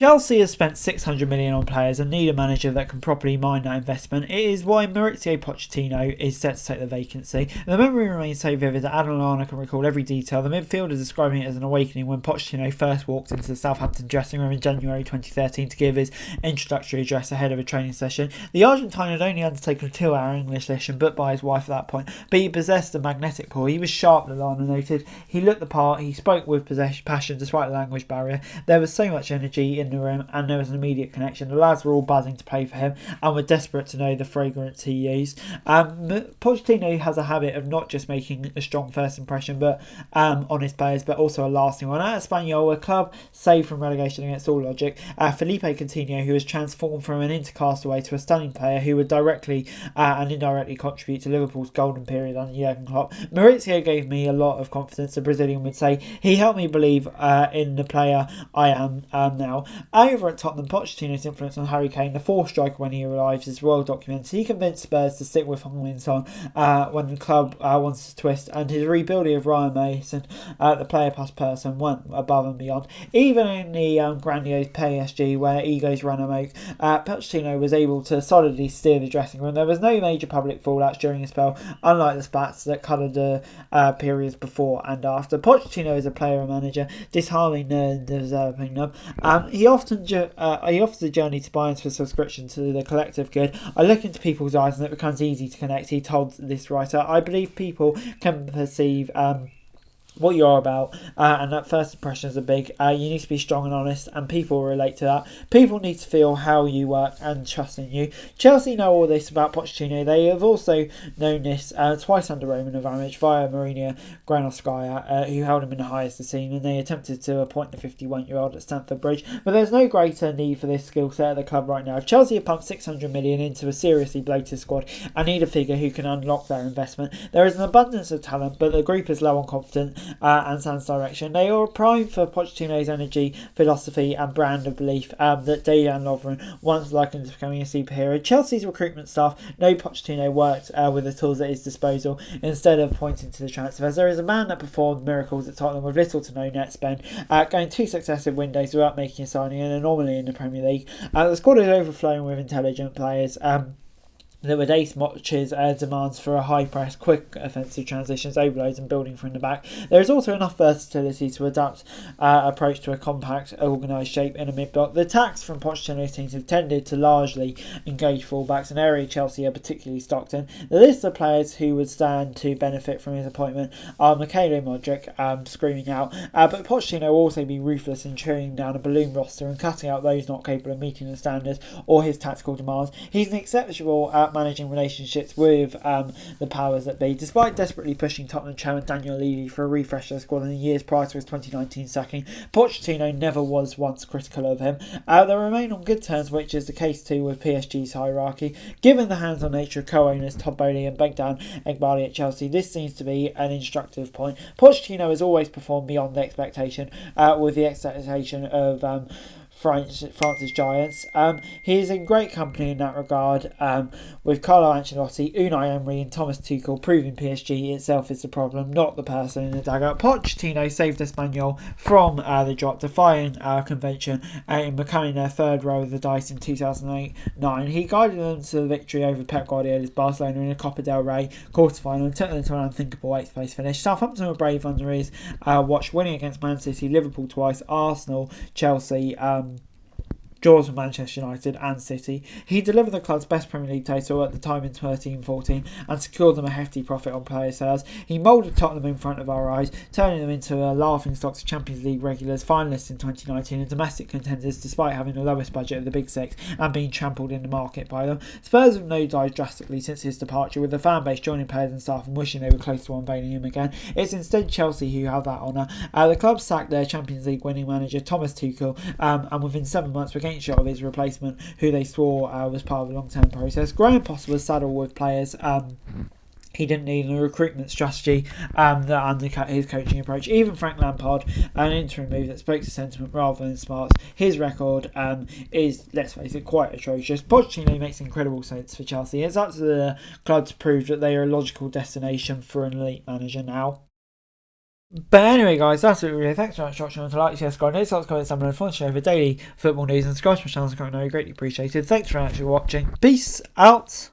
Chelsea has spent 600 million on players and need a manager that can properly mind that investment. It is why Mauricio Pochettino is set to take the vacancy. The memory remains so vivid that Adam Lallana can recall every detail. The midfielder describing it as an awakening when Pochettino first walked into the Southampton dressing room in January 2013 to give his introductory address ahead of a training session. The Argentine had only undertaken a 2-hour English lesson, booked by his wife at that point, but he possessed a magnetic pull. He was sharp, Lallana noted. He looked the part, he spoke with passion despite the language barrier. There was so much energy in the room and there was an immediate connection. The lads were all buzzing to play for him and were desperate to know the fragrance he used. Pochettino has a habit of not just making a strong first impression but on his players, but also a lasting one. At Espanyol, a club saved from relegation against all logic, Felipe Coutinho, who has transformed from an intercastaway to a stunning player who would directly and indirectly contribute to Liverpool's golden period under Jurgen Klopp. Mauricio gave me a lot of confidence, the Brazilian would say. He helped me believe in the player I am now. Over at Tottenham, Pochettino's influence on Harry Kane, the fourth striker when he arrives, is well documented. He convinced Spurs to stick with Heung-min Son when the club wants to twist, and his rebuilding of Ryan Mason, the player plus person, went above and beyond. Even in the grandiose PSG, where egos ran amok, Pochettino was able to solidly steer the dressing room. There was no major public fallouts during his spell, unlike the spats that coloured the periods before and after. Pochettino is a player and manager, disarming the deserving them. He offers the journey to buy into a subscription to the collective good. I look into people's eyes and it becomes easy to connect, he told this writer. I believe people can perceive what you're about, and that first impressions are big. You need to be strong and honest, and people relate to that. People need to feel how you work and trust in you. Chelsea know all this about Pochettino. They have also known this twice under Roman Abramovich via Mourinho Granovskaya, who held him in the highest esteem, and they attempted to appoint the 51-year-old at Stamford Bridge. But there's no greater need for this skill set at the club right now. If Chelsea have pumped 600 million into a seriously bloated squad and need a figure who can unlock their investment, there is an abundance of talent, but the group is low on confidence and sans direction. They are primed for Pochettino's energy, philosophy and brand of belief that Dejan Lovren once likened to becoming a superhero. Chelsea's recruitment staff know Pochettino worked with the tools at his disposal instead of pointing to the transfers. There is a man that performed miracles at Tottenham with little to no net spend, going 2 successive windows without making a signing, an anomaly in the Premier League. The squad is overflowing with intelligent players that would ace Moch's demands for a high press, quick offensive transitions, overloads and building from the back. There is also enough versatility to adapt approach to a compact, organised shape in a mid-block. The attacks from Pochettino's teams have tended to largely engage fullbacks, an area Chelsea are particularly stocked in. The list of players who would stand to benefit from his appointment are Mikhailo Modric, screaming out, but Pochettino will also be ruthless in chewing down a balloon roster and cutting out those not capable of meeting the standards or his tactical demands. He's an exceptional managing relationships with the powers that be. Despite desperately pushing Tottenham chairman Daniel Levy for a refresh of the squad in the years prior to his 2019 sacking, Pochettino never was once critical of him. They remain on good terms, which is the case too with PSG's hierarchy. Given the hands-on nature of co-owners Todd Boehly and Bogdan Eghbali at Chelsea, this seems to be an instructive point. Pochettino has always performed beyond expectation, with the expectation of France's giants. He is in great company in that regard, with Carlo Ancelotti, Unai Emery and Thomas Tuchel proving PSG itself is the problem, not the person in the dugout. Pochettino saved Espanyol from the drop, defying convention in becoming their third roll of the dice in 2008-9. He guided them to the victory over Pep Guardiola's Barcelona in a Copa del Rey quarter-final and took them to an unthinkable 8th place finish. Southampton were brave under his watch, winning against Man City, Liverpool twice, Arsenal, Chelsea, draws with Manchester United and City. He delivered the club's best Premier League title at the time in 13-14 and secured them a hefty profit on player sales. He moulded Tottenham in front of our eyes, turning them into a laughingstock of Champions League regulars, finalists in 2019 and domestic contenders despite having the lowest budget of the Big Six and being trampled in the market by them. Spurs have nosedived drastically since his departure, with the fan base joining players and staff and wishing they were close to unveiling him again. It's instead Chelsea who have that honour. The club sacked their Champions League winning manager Thomas Tuchel and within 7 months became shot of his replacement, who they swore was part of the long-term process. Graham Potter was saddled with players he didn't need a recruitment strategy that undercut his coaching approach. Even Frank Lampard, an interim move that spoke to sentiment rather than smarts. His record is, let's face it, quite atrocious. Pochettino makes incredible sense for Chelsea. It's up to the club to prove that they are a logical destination for an elite manager now. But anyway, guys, that's it really. Thanks so much for watching. To like, share, subscribe, no subscribe, comment, down below, follow, share for daily football news and subscribe to my channel. Greatly appreciated. Thanks for actually watching. Peace out.